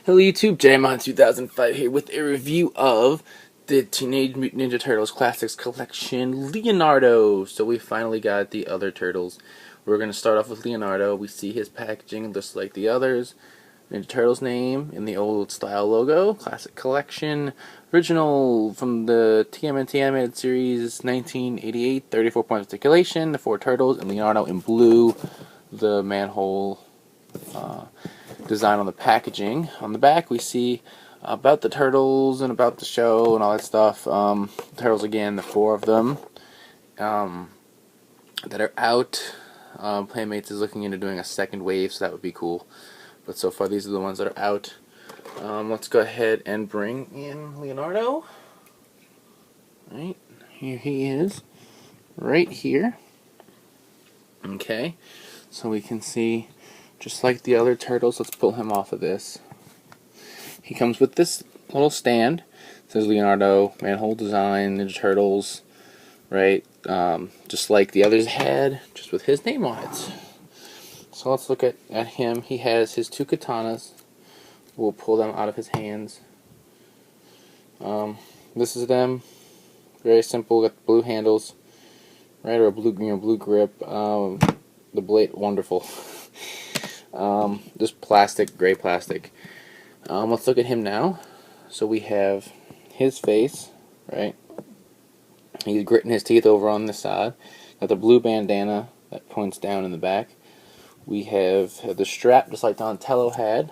Hello YouTube, Jamon 2005 here with a review of the Teenage Mutant Ninja Turtles Classics Collection Leonardo. So we finally got the other turtles. We're going to start off with Leonardo. We see his packaging just like the others. Ninja Turtles name in the old style logo. Classic Collection. Original from the TMNT animated series 1988. 34 points of articulation. The 4 turtles and Leonardo in blue. The manhole design on the packaging. On the back we see about the turtles and about the show and all that stuff. Turtles again, the 4 of them that are out. Playmates is looking into doing a second wave, so that would be cool. But so far these are the ones that are out. Let's go ahead and bring in Leonardo. Right, here he is. Right here. Okay, so we can see just like the other turtles. Let's pull him off of this. He comes with this little stand. It says Leonardo, manhole design, Ninja Turtles, right? Just like the others had, just with his name on it. So let's look at him. He has his 2 katanas. We'll pull them out of his hands. This is them. Very simple. Got the blue handles, right, or a blue grip. The blade, wonderful. Just plastic, gray plastic. Let's look at him now. So we have his face, right? He's gritting his teeth over on this side. Got the blue bandana that points down in the back. We have the strap, just like Donatello had.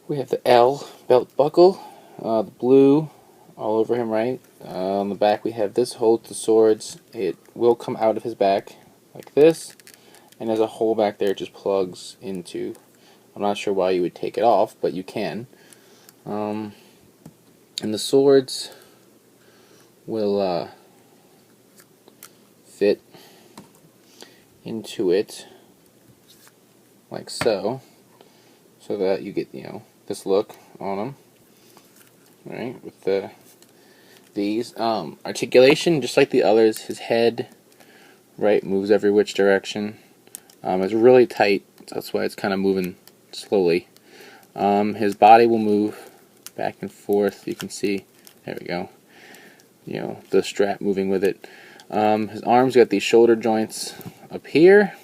We have the L belt buckle, the blue all over him, right? On the back we have this holds the swords. It will come out of his back like this, and there's a hole back there it just plugs into. I'm not sure why you would take it off, but you can. And the swords will fit into it like so, so that you get, this look on them, right? With these articulation, just like the others. His head, right, moves every which direction. It's really tight, so that's why it's kind of moving slowly. His body will move back and forth. You can see, there we go. The strap moving with it. His arms got these shoulder joints up here,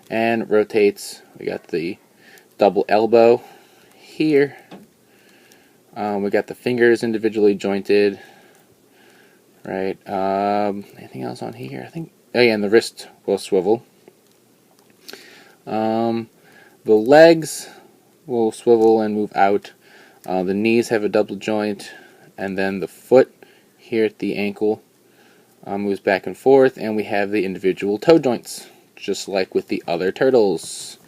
and rotates. We got the double elbow here. We got the fingers individually jointed, right? Anything else on here? I think, oh yeah, and the wrist will swivel. The legs will swivel and move out. The knees have a double joint, and then the foot here at the ankle moves back and forth, and we have the individual toe joints, just like with the other turtles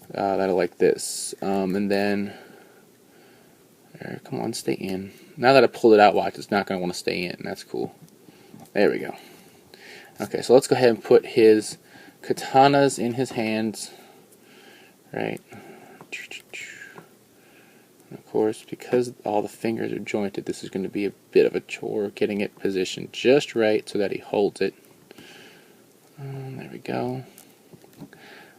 that are like this. And then, come on, stay in. Now that I pulled it out, watch, it's not going to want to stay in. That's cool. There we go. Okay, so let's go ahead and put his katanas in his hands, right? And of course, because all the fingers are jointed, this is going to be a bit of a chore getting it positioned just right so that he holds it. There we go.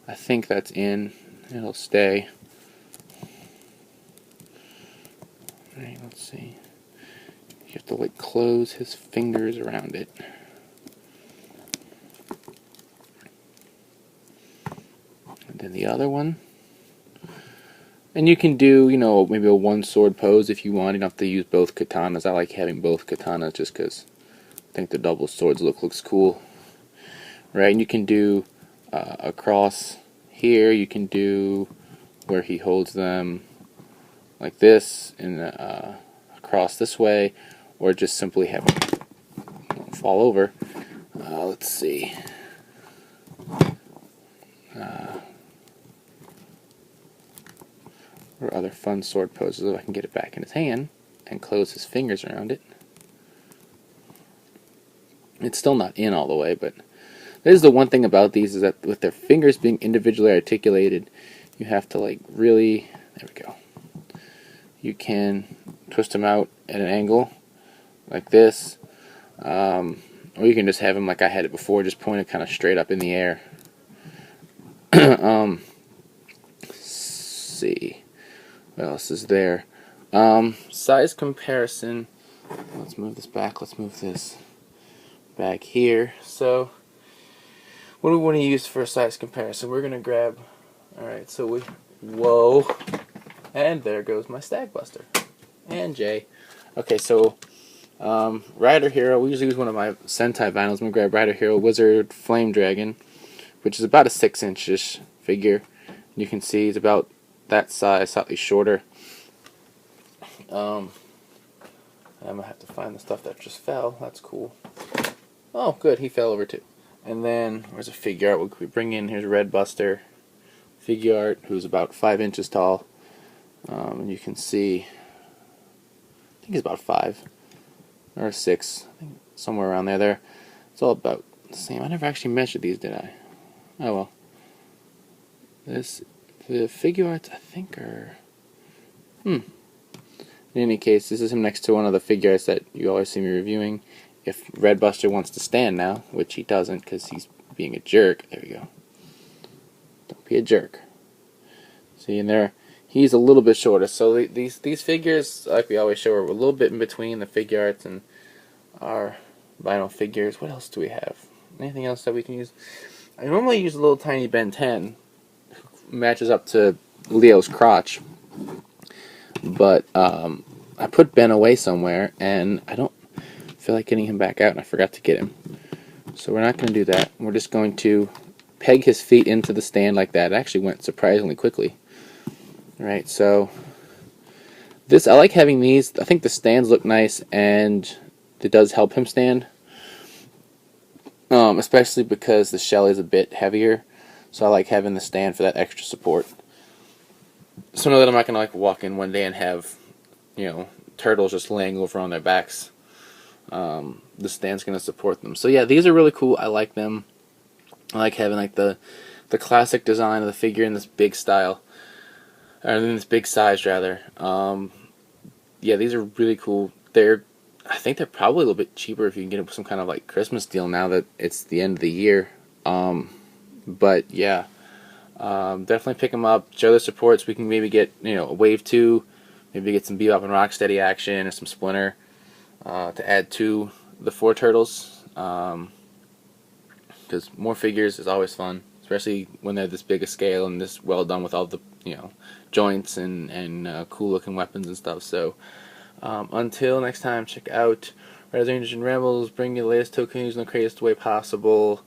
I think that's in. It'll stay. Alright, let's see. You have to close his fingers around it. And then the other one. And you can do, maybe a 1 sword pose if you want. You don't have to use both katanas. I like having both katanas just because I think the double swords looks cool. Right, and you can do across here. You can do where he holds them like this and across this way, or just simply have them fall over. Let's see. Or other fun sword poses if I can get it back in his hand and close his fingers around it. It's still not in all the way, but this is the one thing about these, is that with their fingers being individually articulated, you have to really, there we go. You can twist them out at an angle like this, or you can just have them like I had it before, just pointed kind of straight up in the air. See. What else is there? Size comparison. Let's move this back. Let's move this back here. So, what do we want to use for a size comparison? We're gonna grab. All right. So we. Whoa. And there goes my Stag Buster. And Jay. Okay. So, Rider Hero. We usually use one of my Sentai vinyls. I'm gonna grab Rider Hero Wizard Flame Dragon, which is about a 6-inch-ish figure. You can see it's about that size, slightly shorter. I'm gonna have to find the stuff that just fell. That's cool. Oh, good, he fell over too. And then where's a figure art? What could we bring in? Here's Red Buster figure art, who's about 5 inches tall. And you can see, I think he's about 5 or 6. I think somewhere around there. It's all about the same. I never actually measured these, did I? Oh well. The figure arts, I think, are. In any case, this is him next to one of the figure arts that you always see me reviewing. If Red Buster wants to stand now, which he doesn't because he's being a jerk. There we go. Don't be a jerk. See, in there, he's a little bit shorter. So these figures, like we always show, are a little bit in between the figure arts and our vinyl figures. What else do we have? Anything else that we can use? I normally use a little tiny Ben 10. Matches up to Leo's crotch. But I put Ben away somewhere, and I don't feel like getting him back out, and I forgot to get him. So we're not going to do that. We're just going to peg his feet into the stand like that. It actually went surprisingly quickly. Alright, so this, I like having these. I think the stands look nice, and it does help him stand. Especially because the shell is a bit heavier. So I like having the stand for that extra support. So know that I'm not going to walk in one day and have, turtles just laying over on their backs. The stand's going to support them. So yeah, these are really cool. I like them. I like having the classic design of the figure in this big style. Or in this big size, rather. Yeah, these are really cool. I think they're probably a little bit cheaper if you can get some kind of Christmas deal now that it's the end of the year. But yeah, definitely pick them up. Show the support so we can maybe get a Wave 2, maybe get some Bebop and Rocksteady action or some Splinter to add to the 4 turtles. Because more figures is always fun, especially when they're this big a scale and this well done with all the joints and cool looking weapons and stuff. So until next time, check out Red Rangers and Rebels. Bring you the latest token news in the craziest way possible.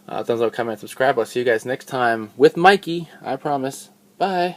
Thumbs up, comment, subscribe. I'll see you guys next time with Mikey, I promise. Bye.